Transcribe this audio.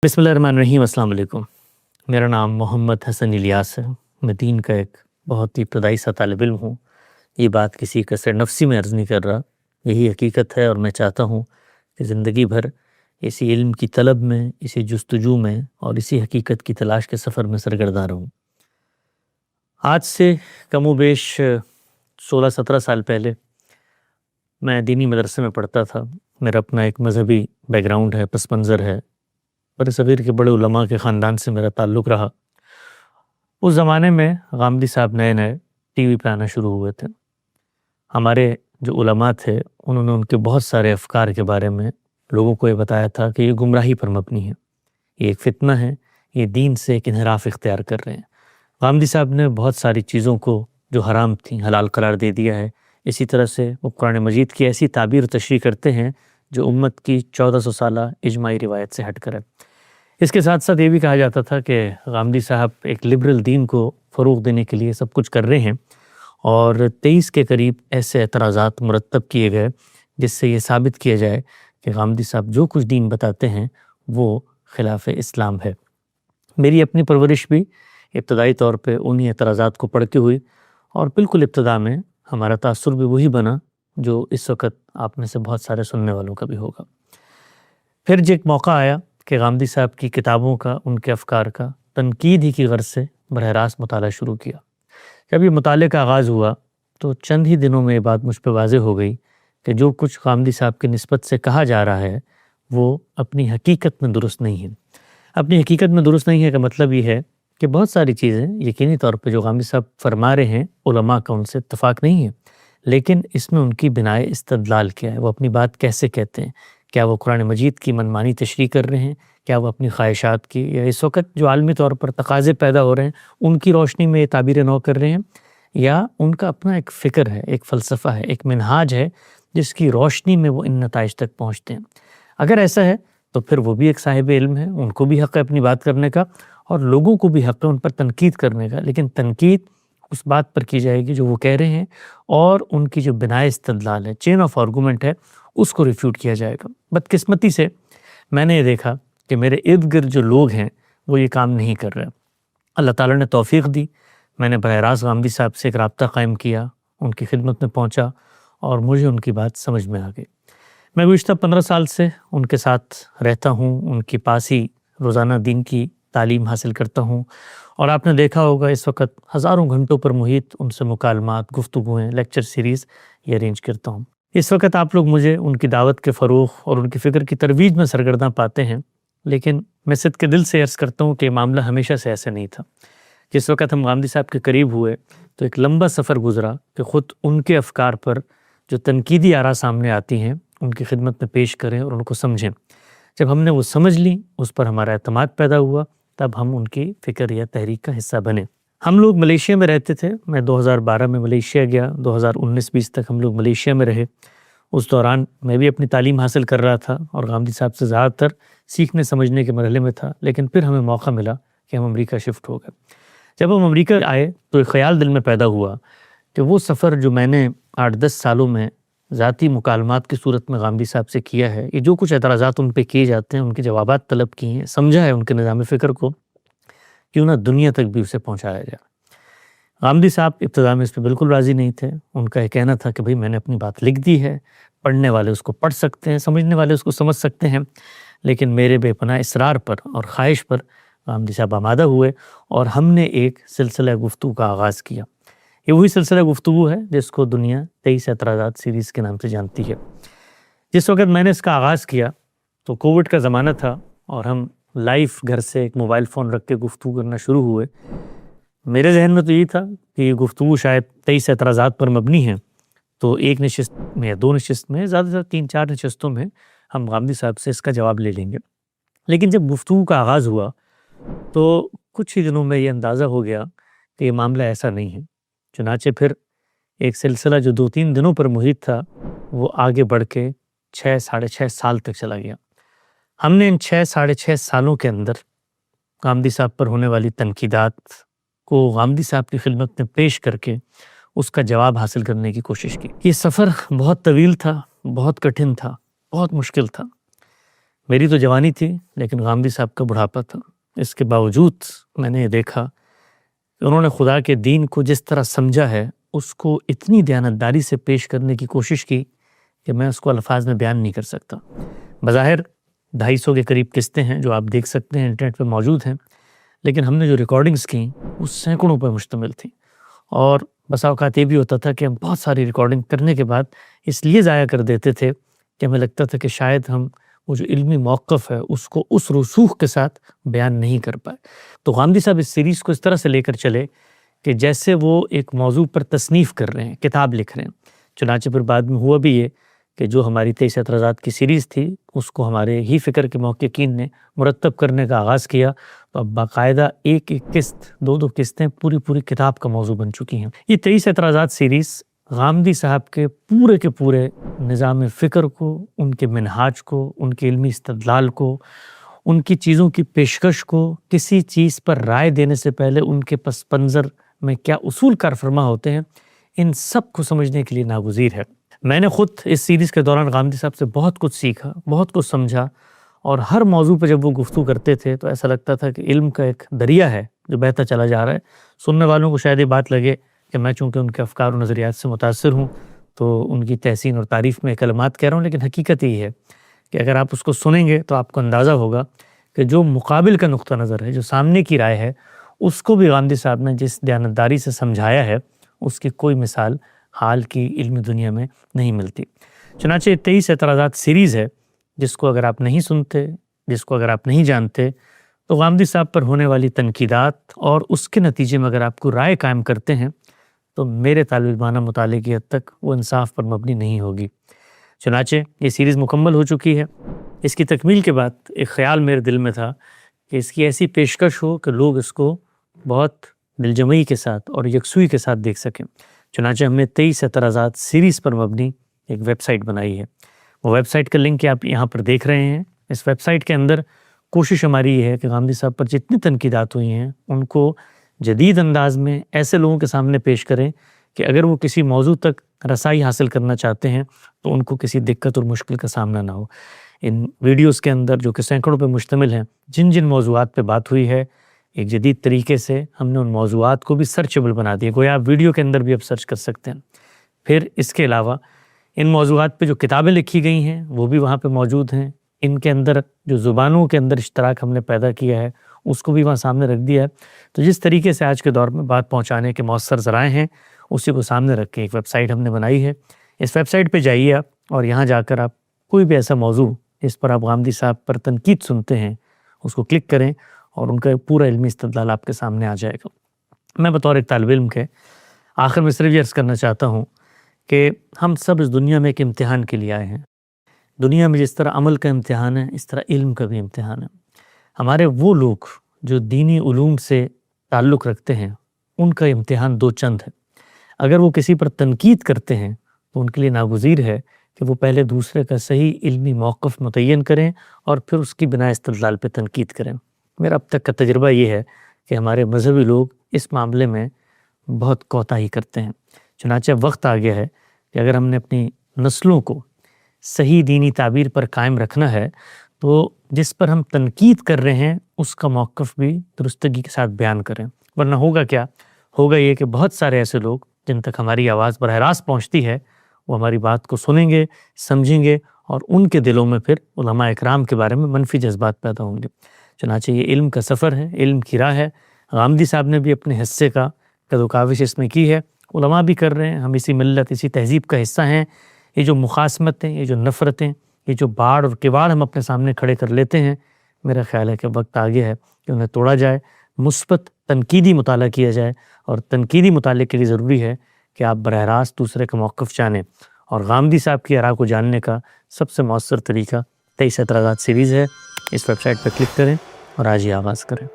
बिस्मिल्लाहिर्रहमानिर्रहीम। अस्सलाम वालेकुम। मेरा नाम मोहम्मद हसन इलियास है। मैं दीन का एक बहुत ही इब्तदाई सा तालिब इल्म हूँ। ये बात किसी कसर नफ़सी में अर्ज़ नहीं कर रहा, यही हकीकत है और मैं चाहता हूँ कि ज़िंदगी भर इसी इल्म की तलब में, इसी जुस्तजू में और इसी हकीकत की तलाश के सफ़र में सरगर्दा रहूँ। आज से कमोबेश 16-17 साल पहले मैं दीनी मदरसे में पढ़ता था। मेरा अपना एक मज़हबी बैकग्राउंड है, पस मंज़र है। बरसग़ीर के बड़े उलमा के ख़ानदान से मेरा ताल्लुक़ रहा। उस ज़माने में गामदी साहब नए-नए टीवी पे आना शुरू हुए थे। हमारे जो उलमा थे उन्होंने उनके बहुत सारे अफ़कार के बारे में लोगों को ये बताया था कि ये गुमराही पर मबनी है, ये एक फ़ितना है, ये दीन से एक इन्हिराफ़ इख्तियार कर रहे हैं। गामदी साहब ने बहुत सारी चीज़ों को जो हराम थी हलाल करार दे दिया है। इसी तरह से वो कुरान मजीद की ऐसी ताबीर तशरीह करते हैं जो उम्मत की 1400 साला इजमाई रिवायत से हट कर है। इसके साथ साथ ये भी कहा जाता था कि गामदी साहब एक लिबरल दीन को फ़रोग़ देने के लिए सब कुछ कर रहे हैं और 23 के करीब ऐसे एतराज़ात मुरतब किए गए जिससे ये साबित किया जाए कि गामदी साहब जो कुछ दीन बताते हैं वो ख़िलाफ़ इस्लाम है। मेरी अपनी परवरिश भी इब्तदाई तौर पे उन्हीं एतराज़ात को पढ़ के हुई और बिल्कुल इब्तदा में हमारा तासुर भी वही बना जो इस वक़्त आप में से बहुत सारे सुनने वालों का भी होगा। फिर जो एक मौका आया कि गामदी साहब की किताबों का, उनके अफ़कार का तनकीद ही की गर्ज़ से बरह रास्त मुताला शुरू किया। जब ये मुताले का आगाज़ हुआ तो चंद ही दिनों में ये बात मुझ पे वाज़ेह हो गई कि जो कुछ गामदी साहब की निस्बत से कहा जा रहा है वो अपनी हकीकत में दुरुस्त नहीं है। अपनी हकीकत में दुरुस्त नहीं है का मतलब ये है कि बहुत सारी चीज़ें यकीनी तौर पे जो गामदी साहब फरमा रहे हैं उलमा का उनसे इत्तफ़ाक़ नहीं है, लेकिन इसमें उनकी बिनाए इस्तदलाल क्या है, वो अपनी बात कैसे कहते हैं। क्या वो कुरान मजीद की मनमानी तशरीह कर रहे हैं, क्या वो अपनी ख्वाहिशात की या इस वक़्त जो आलमी तौर पर तकाज़े पैदा हो रहे हैं उनकी रोशनी में ये ताबीरें नौ कर रहे हैं, या उनका अपना एक फ़िक्र है, एक फ़लसफ़ा है, एक मिनहाज है जिसकी रोशनी में वो इन नताइज तक पहुँचते हैं। अगर ऐसा है तो फिर वो भी एक साहिब इल्म है, उनको भी हक़ है अपनी बात करने का और लोगों को भी हक़ है उन पर तनकीद करने का, लेकिन तनकीद उस बात पर की जाएगी जो वो कह रहे हैं और उनकी जो बिनाए इस्तदलाल है, चेन ऑफ आर्गूमेंट है, उसको रिफ्यूट किया जाएगा। बदकिस्मती से मैंने ये देखा कि मेरे इर्द गिर्द जो लोग हैं वो ये काम नहीं कर रहे। अल्लाह ताला ने तौफ़ीक़ दी, मैंने बरह रास्त गामदी साहब से एक राब्ता क़ायम किया, उनकी खिदमत में पहुँचा और मुझे उनकी बात समझ में आ गई। मैं गुज़िश्ता 15 साल से उनके साथ रहता हूँ, उनके पास ही रोज़ाना दीन की तालीम हासिल करता हूँ और आपने देखा होगा इस वक़्त हज़ारों घंटों पर मुहित उनसे मुकालमात, गुफ्तगूएँ, लेक्चर सीरीज़ ये अरेंज करता हूँ। इस वक़्त आप लोग मुझे उनकी दावत के फ़रोग़ और उनकी फ़िक्र की तरवीज में सरगर्दा पाते हैं, लेकिन मैं सिद्क़ दिल से अर्ज़ करता हूँ कि मामला हमेशा से ऐसे नहीं था। जिस वक़्त हम गामदी साहब के करीब हुए तो एक लंबा सफ़र गुज़रा कि ख़ुद उनके अफ़कार पर जो तनकीदी आरा सामने आती हैं उनकी खिदमत में पेश करें और उनको समझें। जब हमने वो समझ ली, उस पर हमारा एतमाद पैदा हुआ, तब हम उनकी फ़िक्र या तहरीक का हिस्सा बने। हम लोग मलेशिया में रहते थे, मैं 2012 में मलेशिया गया, 2019-20 तक हम लोग मलेशिया में रहे। उस दौरान मैं भी अपनी तालीम हासिल कर रहा था और गामदी साहब से ज़्यादातर सीखने समझने के मरहले में था, लेकिन फिर हमें मौका मिला कि हम अमेरिका शिफ्ट हो गए। जब हम अमेरिका आए तो एक ख़याल दिल में पैदा हुआ कि वो सफ़र जो मैंने 8-10 सालों में ज़ाती मुकालमात की सूरत में गामदी साहब से किया है, ये जो कुछ एतराज़ात उन पे किए जाते हैं, उनके जवाबात तलब किए हैं, समझा है उनके निज़ाम फ़िक्र को, क्यों ना दुनिया तक भी उसे पहुँचाया जाए। गामदी साहब इब्तिदा में इस पे बिल्कुल राज़ी नहीं थे। उनका ये कहना था कि भाई मैंने अपनी बात लिख दी है, पढ़ने वाले उसको पढ़ सकते हैं, समझने वाले उसको समझ सकते हैं, लेकिन मेरे बेपनाह इसरार पर और ख़्वाहिश पर गामदी साहब आमादा हुए और हमने एक सिलसिला गुफ्तगू का आगाज़ किया। ये वही सिलसिला गुफ्तगू है जिसको दुनिया 23 एतराज़ात सीरीज़ के नाम से जानती है। जिस वक़्त मैंने इसका आगाज़ किया तो कोविड का ज़माना था और हम लाइव घर से एक मोबाइल फ़ोन रख के गुफ्तगू करना शुरू हुए। मेरे ज़हन में तो ये था कि ये गुफ्तगू शायद 23 एतराज़ात पर मबनी है, तो एक नशिस्त में या 2 नशिस्त में, ज़्यादा से ज़्यादा 3-4 नशिस्तों में हम गामदी साहब से इसका जवाब ले लेंगे। लेकिन जब गुफ्तगू का आगाज़ हुआ तो कुछ ही दिनों में ये अंदाज़ा हो गया कि ये मामला ऐसा नहीं है। चुनाचे फिर एक सिलसिला जो 2-3 दिनों पर मुहित था वो आगे बढ़ के 6 साढ़े 6 साल तक चला गया। हमने इन 6 साढ़े 6 सालों के अंदर गामदी साहब पर होने वाली तनकीदात को गामदी साहब की खिदमत में पेश करके उसका जवाब हासिल करने की कोशिश की। ये सफ़र बहुत तवील था, बहुत कठिन था, बहुत मुश्किल था। میری تو جوانی تھی لیکن غامدی صاحب کا بڑھاپا تھا. اس کے باوجود میں نے یہ دیکھا کہ انہوں نے خدا کے دین کو جس طرح سمجھا ہے اس کو اتنی دیانتداری سے پیش کرنے کی کوشش کی کہ میں اس کو الفاظ میں بیان نہیں کر سکتا. بظاہر 250 کے قریب قسطیں ہیں جو آپ دیکھ سکتے ہیں، انٹرنیٹ پہ موجود ہیں، لیکن ہم نے جو ریکارڈنگز کی وہ سینکڑوں پر مشتمل تھیں. اور بسا اوقات یہ بھی ہوتا تھا کہ ہم بہت ساری ریکارڈنگ کرنے کے بعد اس لیے ضائع کر دیتے تھے کہ ہمیں لگتا تھا کہ شاید ہم وہ جو علمی موقف ہے اس کو اس رسوخ کے ساتھ بیان نہیں کر پائے. تو غامدی صاحب اس سیریز کو اس طرح سے لے کر چلے کہ جیسے وہ ایک موضوع پر تصنیف کر رہے ہیں، کتاب لکھ رہے ہیں. چنانچہ پھر بعد میں ہوا بھی یہ کہ جو ہماری 23 اعتراضات کی سیریز تھی اس کو ہمارے ہی فکر کے محققین نے مرتب کرنے کا آغاز کیا. تو اب باقاعدہ ایک ایک قسط، دو قسطیں پوری کتاب کا موضوع بن چکی ہیں. یہ 23 اعتراضات سیریز غامدی صاحب کے پورے نظام فکر کو، ان کے منہاج کو، ان کے علمی استدلال کو، ان کی چیزوں کی پیشکش کو، کسی چیز پر رائے دینے سے پہلے ان کے پس منظر میں کیا اصول کار فرما ہوتے ہیں، ان سب کو سمجھنے کے لیے ناگزیر ہے. میں نے خود اس سیریز کے دوران غامدی صاحب سے بہت کچھ سیکھا، بہت کچھ سمجھا، اور ہر موضوع پہ جب وہ گفتگو کرتے تھے تو ایسا لگتا تھا کہ علم کا ایک دریا ہے جو بہتا چلا جا رہا ہے. سننے والوں کو شاید یہ بات لگے کہ میں چونکہ ان کے افکار و نظریات سے متاثر ہوں تو ان کی تحسین اور تعریف میں کلمات کہہ رہا ہوں، لیکن حقیقت یہ ہے کہ اگر آپ اس کو سنیں گے تو آپ کو اندازہ ہوگا کہ جو مقابل کا نقطہ نظر ہے، جو سامنے کی رائے ہے، اس کو بھی غامدی صاحب نے جس دیانتداری سے سمجھایا ہے اس کی کوئی مثال حال کی علمی دنیا میں نہیں ملتی. چنانچہ 23 اعتراضات سیریز ہے جس کو اگر آپ نہیں سنتے، جس کو اگر آپ نہیں جانتے، تو غامدی صاحب پر ہونے والی تنقیدات اور اس کے نتیجے میں اگر آپ کو رائے قائم کرتے ہیں تو میرے طالب علمانہ مطالعے کی حد تک وہ انصاف پر مبنی نہیں ہوگی. چنانچہ یہ سیریز مکمل ہو چکی ہے. اس کی تکمیل کے بعد ایک خیال میرے دل میں تھا کہ اس کی ایسی پیشکش ہو کہ لوگ اس کو بہت دلجمعی کے ساتھ اور یکسوئی کے ساتھ دیکھ سکیں. چنانچہ ہم نے 23 اعتراضات سیریز پر مبنی ایک ویب سائٹ بنائی ہے. وہ ویب سائٹ کا لنک آپ یہاں پر دیکھ رہے ہیں. اس ویب سائٹ کے اندر کوشش ہماری یہ ہے کہ غامدی صاحب پر جتنی تنقیدات ہوئی ہیں ان کو جدید انداز میں ایسے لوگوں کے سامنے پیش کریں کہ اگر وہ کسی موضوع تک رسائی حاصل کرنا چاہتے ہیں تو ان کو کسی دقت اور مشکل کا سامنا نہ ہو. ان ویڈیوز کے اندر جو کہ سینکڑوں پہ مشتمل ہیں، جن موضوعات پہ بات ہوئی ہے، ایک جدید طریقے سے ہم نے ان موضوعات کو بھی سرچیبل بنا دیا، گویا آپ ویڈیو کے اندر بھی اب سرچ کر سکتے ہیں. پھر اس کے علاوہ ان موضوعات پہ جو کتابیں لکھی گئی ہیں وہ بھی وہاں پہ موجود ہیں. ان کے اندر جو زبانوں کے اندر اشتراک ہم نے پیدا کیا ہے اس کو بھی وہاں سامنے رکھ دیا ہے. تو جس طریقے سے آج کے دور میں بات پہنچانے کے مؤثر ذرائع ہیں اسی کو سامنے رکھ کے ایک ویب سائٹ ہم نے بنائی ہے. اس ویب سائٹ پہ جائیے آپ اور یہاں جا کر آپ کوئی بھی ایسا موضوع جس پر آپ غامدی صاحب پر تنقید سنتے ہیں اس کو کلک کریں اور ان کا پورا علمی استدلال آپ کے سامنے آ جائے گا. میں بطور ایک طالب علم کے آخر میں صرف یہ عرض کرنا چاہتا ہوں کہ ہم سب اس دنیا میں ایک امتحان کے لیے آئے ہیں. دنیا میں جس طرح عمل کا امتحان ہے اس طرح علم کا بھی امتحان ہے. ہمارے وہ لوگ جو دینی علوم سے تعلق رکھتے ہیں ان کا امتحان دو چند ہے. اگر وہ کسی پر تنقید کرتے ہیں تو ان کے لیے ناگزیر ہے کہ وہ پہلے دوسرے کا صحیح علمی موقف متعین کریں اور پھر اس کی بنا استدلال پہ تنقید کریں. میرا اب تک کا تجربہ یہ ہے کہ ہمارے مذہبی لوگ اس معاملے میں بہت کوتاہی کرتے ہیں. چنانچہ وقت آ گیا ہے کہ اگر ہم نے اپنی نسلوں کو صحیح دینی تعبیر پر قائم رکھنا ہے تو جس پر ہم تنقید کر رہے ہیں اس کا موقف بھی درستگی کے ساتھ بیان کریں. ورنہ ہوگا کیا؟ ہوگا یہ کہ بہت سارے ایسے لوگ جن تک ہماری آواز براہ راست پہنچتی ہے وہ ہماری بات کو سنیں گے، سمجھیں گے اور ان کے دلوں میں پھر علماء اکرام کے بارے میں منفی جذبات پیدا ہوں گے. چنانچہ یہ علم کا سفر ہے، علم کی راہ ہے. غامدی صاحب نے بھی اپنے حصے کا قد و کاوش اس میں کی ہے، علماء بھی کر رہے ہیں. ہم اسی ملت، اسی تہذیب کا حصہ ہیں. یہ جو مخاصمتیں، یہ جو نفرتیں، یہ جو باڑ اور کواڑ ہم اپنے سامنے کھڑے کر لیتے ہیں، میرا خیال ہے کہ وقت آ گیا ہے کہ انہیں توڑا جائے، مثبت تنقیدی مطالعہ کیا جائے. اور تنقیدی مطالعے کے لیے ضروری ہے کہ آپ براہ راست دوسرے کا موقف جانیں. اور غامدی صاحب کی آراء کو جاننے کا سب سے مؤثر طریقہ 23 اعتراضات سیریز ہے. اس ویب سائٹ پر کلک کریں اور آج ہی آغاز کریں.